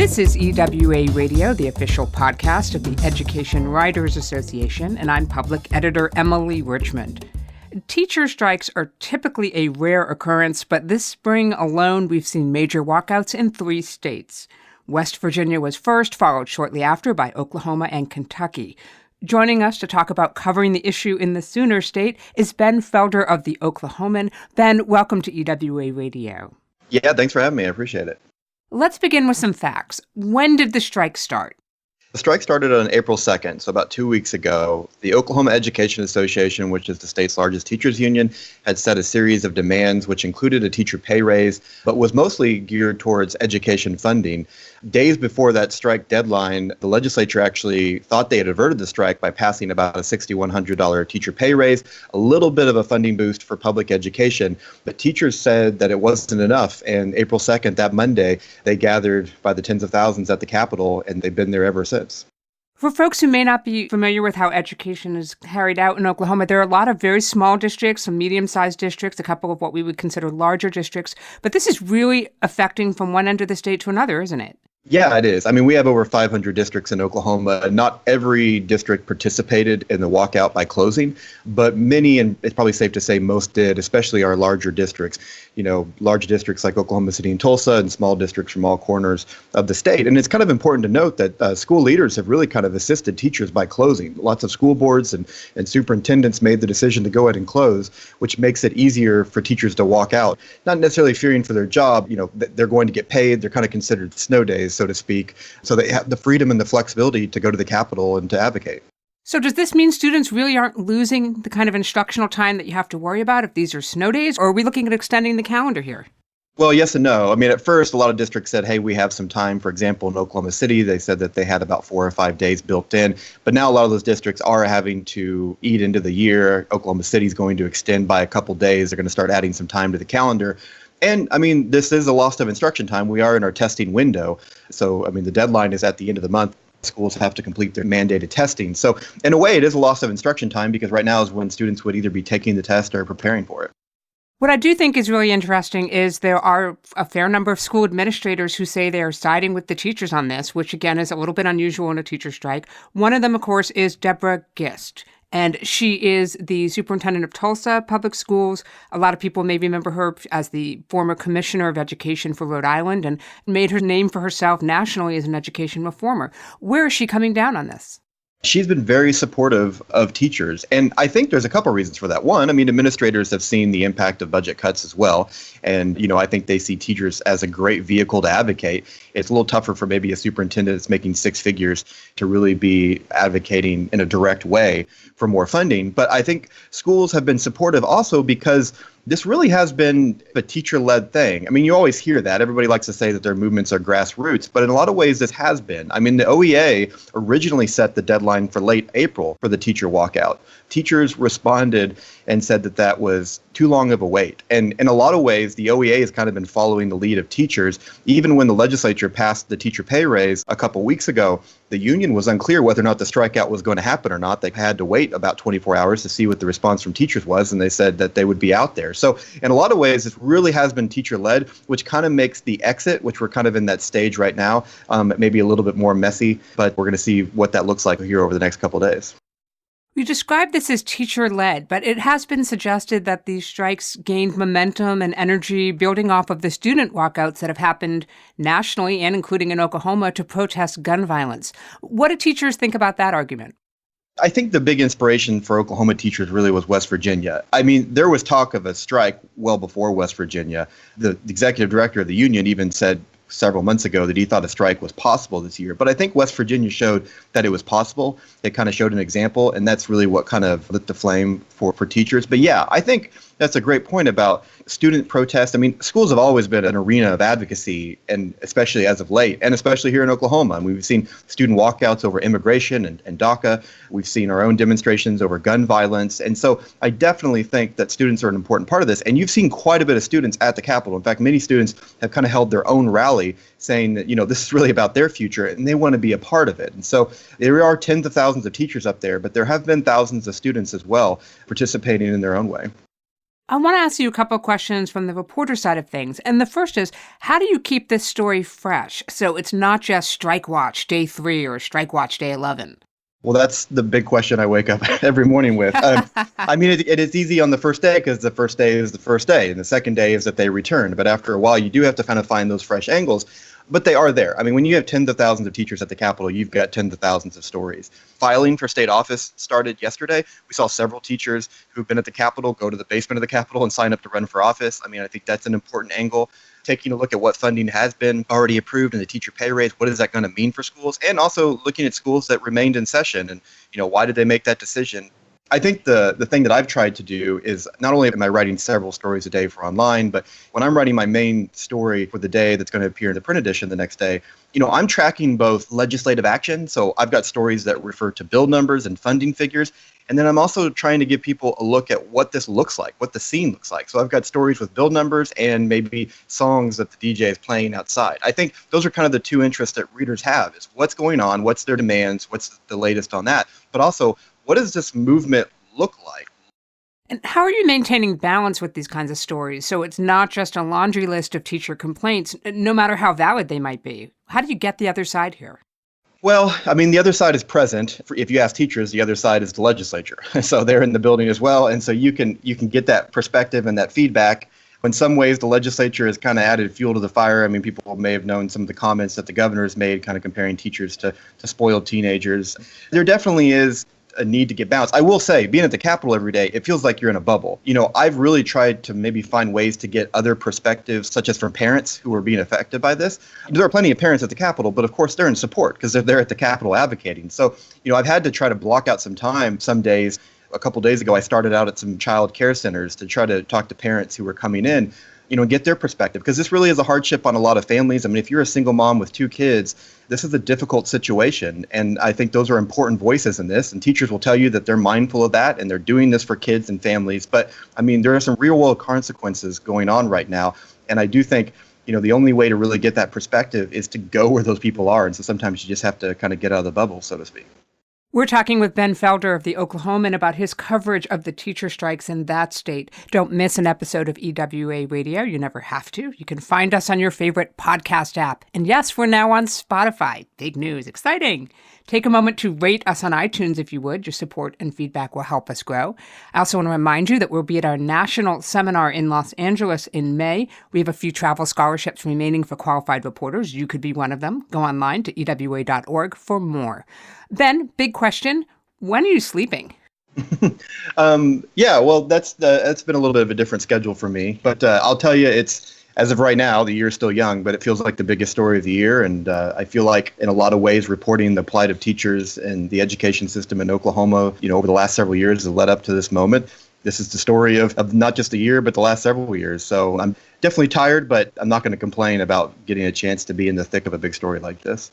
This is EWA Radio, the official podcast of the Education Writers Association, and I'm public editor Emily Richmond. Teacher strikes are typically a rare occurrence, but this spring alone we've seen major walkouts in 3 states. West Virginia was first, followed shortly after by Oklahoma and Kentucky. Joining us to talk about covering the issue in the Sooner State is Ben Felder of The Oklahoman. Ben, welcome to EWA Radio. Yeah, thanks for having me. I appreciate it. Let's begin with some facts. When did the strike start? The strike started on April 2nd, so about 2 weeks ago. The Oklahoma Education Association, which is the state's largest teachers union, had set a series of demands which included a teacher pay raise, but was mostly geared towards education funding. Days before that strike deadline, the legislature actually thought they had averted the strike by passing about a $6,100 teacher pay raise, a little bit of a funding boost for public education. But teachers said that it wasn't enough. And April 2nd, that Monday, they gathered by the tens of thousands at the Capitol, and they've been there ever since. For folks who may not be familiar with how education is carried out in Oklahoma, there are a lot of very small districts, some medium-sized districts, a couple of what we would consider larger districts. But this is really affecting from one end of the state to another, isn't it? Yeah, it is. I mean, we have over 500 districts in Oklahoma. Not every district participated in the walkout by closing, but many, and it's probably safe to say most did, especially our larger districts. You know, large districts like Oklahoma City and Tulsa, and small districts from all corners of the state. And it's kind of important to note that school leaders have really kind of assisted teachers by closing. Lots of school boards and superintendents made the decision to go ahead and close, which makes it easier for teachers to walk out. Not necessarily fearing for their job, you know, they're going to get paid. They're kind of considered snow days, so to speak. So they have the freedom and the flexibility to go to the Capitol and to advocate. So does this mean students really aren't losing the kind of instructional time that you have to worry about if these are snow days, or are we looking at extending the calendar here? Well, yes and no. I mean, at first, a lot of districts said, hey, we have some time. For example, in Oklahoma City, they said that they had about 4 or 5 days built in. But now a lot of those districts are having to eat into the year. Oklahoma City is going to extend by a couple days. They're going to start adding some time to the calendar. And, I mean, this is a loss of instruction time. We are in our testing window. So, I mean, the deadline is at the end of the month. Schools have to complete their mandated testing. So, in a way, it is a loss of instruction time because right now is when students would either be taking the test or preparing for it. What I do think is really interesting is there are a fair number of school administrators who say they are siding with the teachers on this, which, again, is a little bit unusual in a teacher strike. One of them, of course, is Deborah Gist. And she is the superintendent of Tulsa Public Schools. A lot of people may remember her as the former commissioner of education for Rhode Island and made her name for herself nationally as an education reformer. Where is she coming down on this? She's been very supportive of teachers, and I think there's a couple reasons for that. One, I mean, administrators have seen the impact of budget cuts as well, and, you know, I think they see teachers as a great vehicle to advocate. It's a little tougher for maybe a superintendent that's making 6 figures to really be advocating in a direct way for more funding. But I think schools have been supportive also because this really has been a teacher-led thing. I mean, you always hear that. Everybody likes to say that their movements are grassroots, but in a lot of ways, this has been. I mean, the OEA originally set the deadline for late April for the teacher walkout. Teachers responded and said that that was too long of a wait. And in a lot of ways, the OEA has kind of been following the lead of teachers. Even when the legislature passed the teacher pay raise a couple weeks ago, the union was unclear whether or not the strikeout was going to happen or not. They had to wait about 24 hours to see what the response from teachers was, and they said that they would be out there. So in a lot of ways, it really has been teacher-led, which kind of makes the exit, which we're kind of in that stage right now, maybe a little bit more messy, but we're going to see what that looks like here over the next couple of days. You described this as teacher-led, but it has been suggested that these strikes gained momentum and energy building off of the student walkouts that have happened nationally and including in Oklahoma to protest gun violence. What do teachers think about that argument? I think the big inspiration for Oklahoma teachers really was West Virginia. I mean, there was talk of a strike well before West Virginia. The executive director of the union even said several months ago that he thought a strike was possible this year. But I think West Virginia showed that it was possible. It kind of showed an example, and that's really what kind of lit the flame for teachers. But yeah, I think that's a great point about student protest. I mean, schools have always been an arena of advocacy, and especially as of late, and especially here in Oklahoma. And we've seen student walkouts over immigration and DACA. We've seen our own demonstrations over gun violence. And so I definitely think that students are an important part of this. And you've seen quite a bit of students at the Capitol. In fact, many students have kind of held their own rally saying that, you know, this is really about their future and they want to be a part of it. And so there are tens of thousands of teachers up there, but there have been thousands of students as well participating in their own way. I want to ask you a couple of questions from the reporter side of things. And the first is, how do you keep this story fresh so it's not just Strike Watch Day 3 or Strike Watch Day 11? Well, that's the big question I wake up every morning with. I mean, it is easy on the first day because the first day is the first day, and the second day is that they return. But after a while, you do have to kind of find those fresh angles. But they are there. I mean, when you have tens of thousands of teachers at the Capitol, you've got tens of thousands of stories. Filing for state office started yesterday. We saw several teachers who've been at the Capitol go to the basement of the Capitol and sign up to run for office. I mean, I think that's an important angle. Taking a look at what funding has been already approved in the teacher pay raise, what is that going to mean for schools? And also looking at schools that remained in session and, why did they make that decision? I think the thing that I've tried to do is not only am I writing several stories a day for online, but when I'm writing my main story for the day that's going to appear in the print edition the next day, I'm tracking both legislative action. So I've got stories that refer to bill numbers and funding figures. And then I'm also trying to give people a look at what this looks like, what the scene looks like. So I've got stories with bill numbers and maybe songs that the DJ is playing outside. I think those are kind of the two interests that readers have, is what's going on, what's their demands, what's the latest on that, but also what does this movement look like? And how are you maintaining balance with these kinds of stories so it's not just a laundry list of teacher complaints, no matter how valid they might be? How do you get the other side here? Well, I mean, the other side is present. If you ask teachers, the other side is the legislature. So they're in the building as well. And so you can get that perspective and that feedback. In some ways, the legislature has kind of added fuel to the fire. I mean, people may have known some of the comments that the governor has made, kind of comparing teachers to spoiled teenagers. There definitely is a need to get balance. I will say, being at the Capitol every day, it feels like you're in a bubble. I've really tried to maybe find ways to get other perspectives, such as from parents who are being affected by this. There are plenty of parents at the Capitol, but of course they're in support because they're there at the Capitol advocating. So, I've had to try to block out some time some days. A couple days ago, I started out at some child care centers to try to talk to parents who were coming in, get their perspective, because this really is a hardship on a lot of families. I mean, if you're a single mom with 2 kids, this is a difficult situation. And I think those are important voices in this. And teachers will tell you that they're mindful of that and they're doing this for kids and families. But I mean, there are some real world consequences going on right now. And I do think, the only way to really get that perspective is to go where those people are. And so sometimes you just have to kind of get out of the bubble, so to speak. We're talking with Ben Felder of The Oklahoman about his coverage of the teacher strikes in that state. Don't miss an episode of EWA Radio. You never have to. You can find us on your favorite podcast app. And yes, we're now on Spotify. Big news. Exciting. Take a moment to rate us on iTunes if you would. Your support and feedback will help us grow. I also want to remind you that we'll be at our national seminar in Los Angeles in May. We have a few travel scholarships remaining for qualified reporters. You could be one of them. Go online to ewa.org for more. Ben, big question. When are you sleeping? Yeah, well, that's been a little bit of a different schedule for me. But I'll tell you, as of right now, the year's still young, but it feels like the biggest story of the year. And I feel like in a lot of ways, reporting the plight of teachers and the education system in Oklahoma, over the last several years has led up to this moment. This is the story of not just a year, but the last several years. So I'm definitely tired, but I'm not going to complain about getting a chance to be in the thick of a big story like this.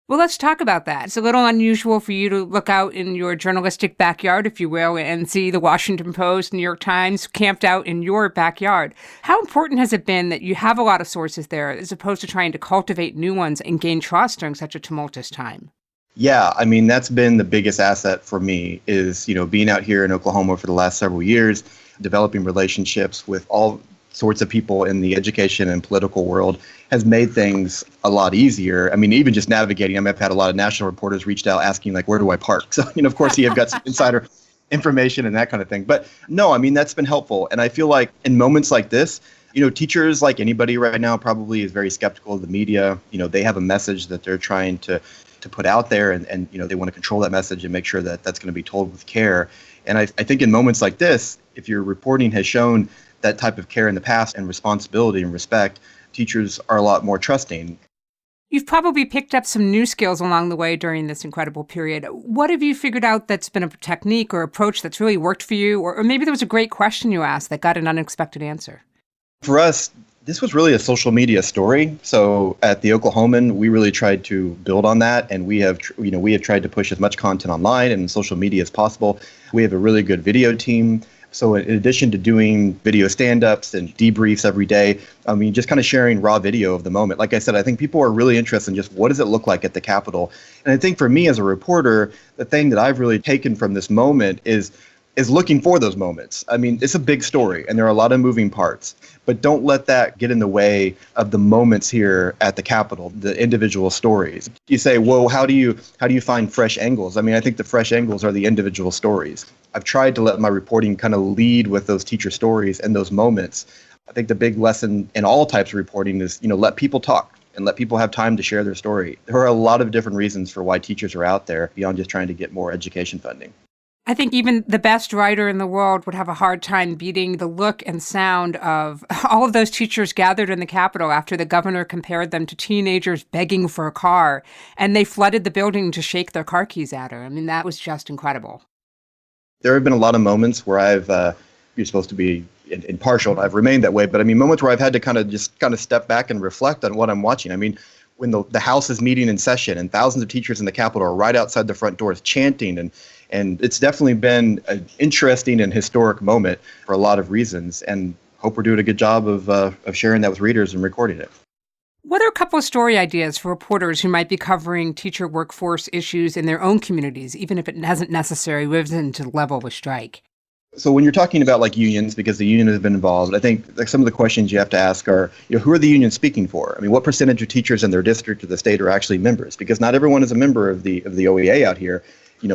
Well, let's talk about that. It's a little unusual for you to look out in your journalistic backyard, if you will, and see the Washington Post, New York Times camped out in your backyard. How important has it been that you have a lot of sources there as opposed to trying to cultivate new ones and gain trust during such a tumultuous time? Yeah, I mean, that's been the biggest asset for me is, being out here in Oklahoma for the last several years, developing relationships with all sorts of people in the education and political world has made things a lot easier. I mean, even just navigating, I've had a lot of national reporters reached out asking, like, where do I park? So, of course, you've got some insider information and that kind of thing. But no, I mean, that's been helpful. And I feel like in moments like this, teachers, like anybody right now, probably is very skeptical of the media. They have a message that they're trying to put out there and they want to control that message and make sure that that's going to be told with care. And I think in moments like this, if your reporting has shown that type of care in the past and responsibility and respect, teachers are a lot more trusting. You've probably picked up some new skills along the way during this incredible period. What have you figured out that's been a technique or approach that's really worked for you? Or maybe there was a great question you asked that got an unexpected answer. For us, this was really a social media story. So at the Oklahoman, we really tried to build on that, and we have tried to push as much content online and social media as possible. We have a really good video team. So in addition to doing video stand-ups and debriefs every day, just kind of sharing raw video of the moment. Like I said, I think people are really interested in just what does it look like at the Capitol. And I think for me as a reporter, the thing that I've really taken from this moment is is looking for those moments. I mean, it's a big story and there are a lot of moving parts, but don't let that get in the way of the moments here at the Capitol, the individual stories. You say, well, how do you find fresh angles? I mean, I think the fresh angles are the individual stories. I've tried to let my reporting kind of lead with those teacher stories and those moments. I think the big lesson in all types of reporting is, let people talk and let people have time to share their story. There are a lot of different reasons for why teachers are out there beyond just trying to get more education funding. I think even the best writer in the world would have a hard time beating the look and sound of all of those teachers gathered in the Capitol after the governor compared them to teenagers begging for a car, and they flooded the building to shake their car keys at her. I mean, that was just incredible. There have been a lot of moments where you're supposed to be impartial, and I've remained that way, but I mean, moments where I've had to kind of step back and reflect on what I'm watching. I mean, when the House is meeting in session and thousands of teachers in the Capitol are right outside the front doors chanting, and it's definitely been an interesting and historic moment for a lot of reasons, and hope we're doing a good job of sharing that with readers and recording it. What are a couple of story ideas for reporters who might be covering teacher workforce issues in their own communities, even if it hasn't necessarily risen to the level of a strike? So when you're talking about like unions, because the union has been involved, I think like some of the questions you have to ask are, who are the unions speaking for? I mean, what percentage of teachers in their district or the state are actually members? Because not everyone is a member of the OEA out here.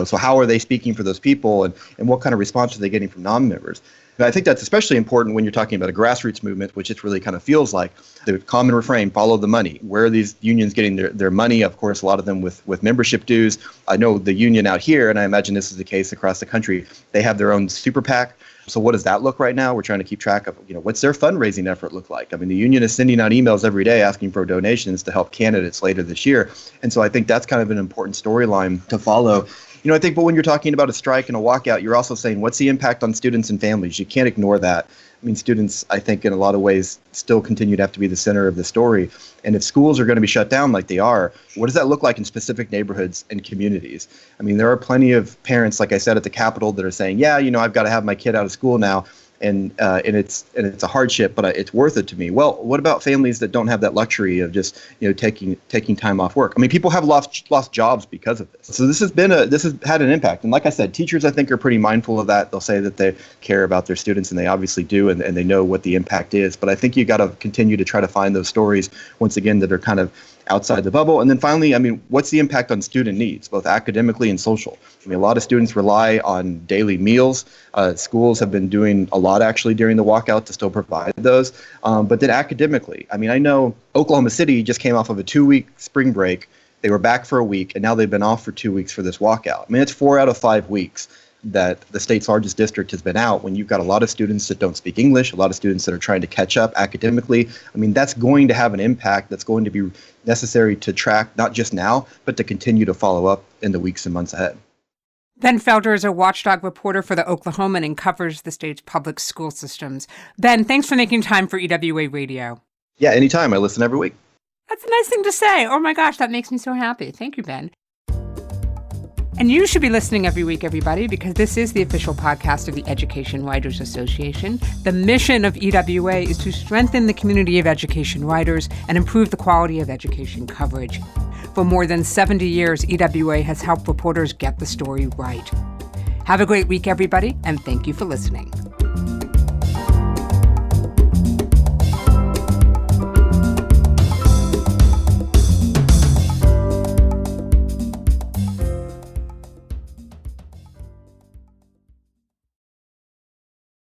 So how are they speaking for those people, and what kind of response are they getting from non-members? And I think that's especially important when you're talking about a grassroots movement, which it really kind of feels like the common refrain, follow the money. Where are these unions getting their money? Of course, a lot of them with membership dues. I know the union out here, and I imagine this is the case across the country, they have their own super PAC. So what does that look right now? We're trying to keep track of, what's their fundraising effort look like? I mean, the union is sending out emails every day asking for donations to help candidates later this year. And so I think that's kind of an important storyline to follow. I think, but when you're talking about a strike and a walkout, you're also saying, what's the impact on students and families? You can't ignore that. I mean, students, I think, in a lot of ways, still continue to have to be the center of the story. And if schools are going to be shut down like they are, what does that look like in specific neighborhoods and communities? I mean, there are plenty of parents, like I said, at the Capitol that are saying, yeah, I've got to have my kid out of school now. And it's a hardship, but it's worth it to me. Well, what about families that don't have that luxury of just taking time off work? I mean, people have lost jobs because of this. So this has had an impact. And like I said, teachers I think are pretty mindful of that. They'll say that they care about their students, and they obviously do, and they know what the impact is. But I think you got to continue to try to find those stories once again that are kind of outside the bubble. And then finally, I mean, what's the impact on student needs, both academically and social? I mean, a lot of students rely on daily meals. Schools have been doing a lot actually during the walkout to still provide those. But then academically, I mean, I know Oklahoma City just came off of a 2-week spring break. They were back for a week, and now they've been off for 2 weeks for this walkout. I mean, it's 4 out of 5 weeks that the state's largest district has been out, when you've got a lot of students that don't speak English, a lot of students that are trying to catch up academically. I mean, that's going to have an impact that's going to be necessary to track, not just now, but to continue to follow up in the weeks and months ahead. Ben Felder is a watchdog reporter for The Oklahoman and covers the state's public school systems. Ben, thanks for making time for EWA Radio. Yeah, anytime. I listen every week. That's a nice thing to say. Oh my gosh, that makes me so happy. Thank you, Ben. And you should be listening every week, everybody, because this is the official podcast of the Education Writers Association. The mission of EWA is to strengthen the community of education writers and improve the quality of education coverage. For more than 70 years, EWA has helped reporters get the story right. Have a great week, everybody, and thank you for listening.